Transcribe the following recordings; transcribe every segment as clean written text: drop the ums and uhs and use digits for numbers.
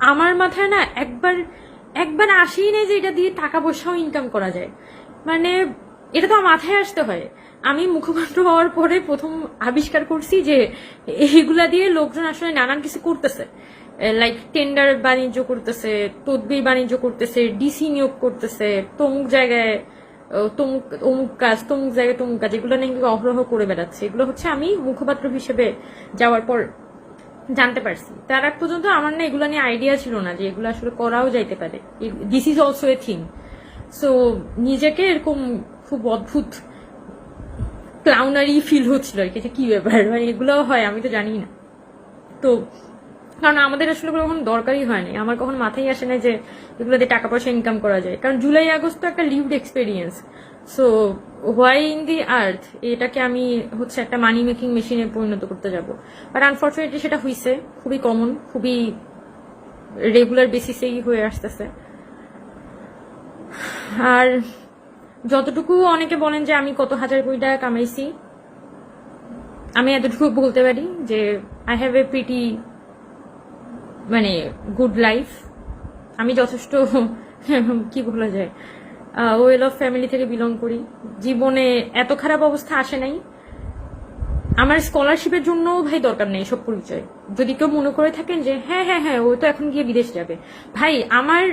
আমার মাথায় না একবার একবার আসেই নেই যে এটা দিয়ে টাকা পয়সাও ইনকাম করা যায়। মানে এটা তো মাথায় আসতে হয়। আমি মুখপাত্র হওয়ার পরে প্রথম আবিষ্কার করছি যে এইগুলা দিয়ে লোকজন আসলে নানান কিছু করতেছে, লাইক টেন্ডার বাণিজ্য করতেছে, তদবির বাণিজ্য করতেছে, ডিসি নিয়োগ করতেছে, তমুক জায়গায় তমুক অমুক কাজ, তমুক জায়গায় তমুক কাজ, এগুলো নাকি অহরহ করে বেড়াচ্ছে। এগুলো হচ্ছে আমি মুখপাত্র হিসেবে যাওয়ার পর জানতে পারছি। তার আগ পর্যন্ত আমার না এগুলো নিয়ে আইডিয়া ছিল না যে এগুলো আসলে করাও যাইতে পারে। This is also a thing. So নিজেকে এরকম খুব অদ্ভুত ক্লাউনারি ফিল হচ্ছিল আর কি, যে কি ব্যাপার, মানে এগুলো হয় আমি তো জানি না। তো কারণ আমাদের আসলে কখনো দরকারই হয়নি, আমার কখনো মাথায় আসে না যে এগুলো দিয়ে টাকা পয়সা ইনকাম করা যায়। কারণ জুলাই আগস্ট তো একটা lived experience. So why in the earth এটাকে আমি হচ্ছে একটা মানি মেকিং মেশিনে পরিণত করতে যাব। বাট আনফর্চুনেটলি সেটা হয়েছে, খুবই কমন, খুবই রেগুলার বেসিসেই হয়ে আসতেছে। আর যতটুকু অনেকে বলেন যে আমি কত হাজার কোটি টাকা কামাইছি, আমি এতটুকু বলতে পারি যে আই হ্যাভ এ প্রিটি মানে গুড লাইফ। আমি যথেষ্ট কি বলা যায় ওয়েল অফ ফ্যামিলি থেকে বিলং করি। জীবনে এত খারাপ অবস্থা আসে নাই। আমার স্কলারশিপের জন্য ভাই দরকার নেই সব পরিচয়। যদি কেউ মনে করে থাকেন যে হ্যাঁ হ্যাঁ হ্যাঁ ও তো এখন গিয়ে বিদেশ যাবে, ভাই আমার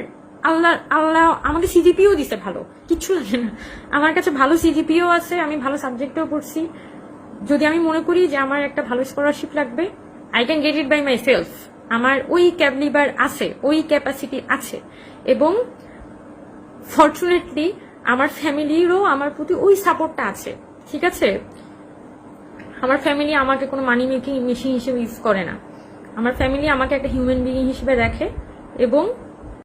আল্লাহ আল্লাহ আমাকে সিজিপিও দিছে, ভালো কিচ্ছু লাগে না। আমার কাছে ভালো সিজিপিও আছে, আমি ভালো সাবজেক্টেও পড়ছি। যদি আমি মনে করি যে আমার একটা ভালো স্কলারশিপ লাগবে, I can get it by myself. আমার ওই ক্যাপলিবার আছে, ওই ক্যাপাসিটি আছে, এবং ফর্চুনেটলি আমার ফ্যামিলিরও আমার প্রতি ওই সাপোর্টটা আছে। ঠিক আছে, আমার ফ্যামিলি আমাকে কোনো মানি মেকিং মেশিন হিসেবে ইউজ করে না। আমার ফ্যামিলি আমাকে একটা হিউম্যান বিইং হিসেবে দেখে, এবং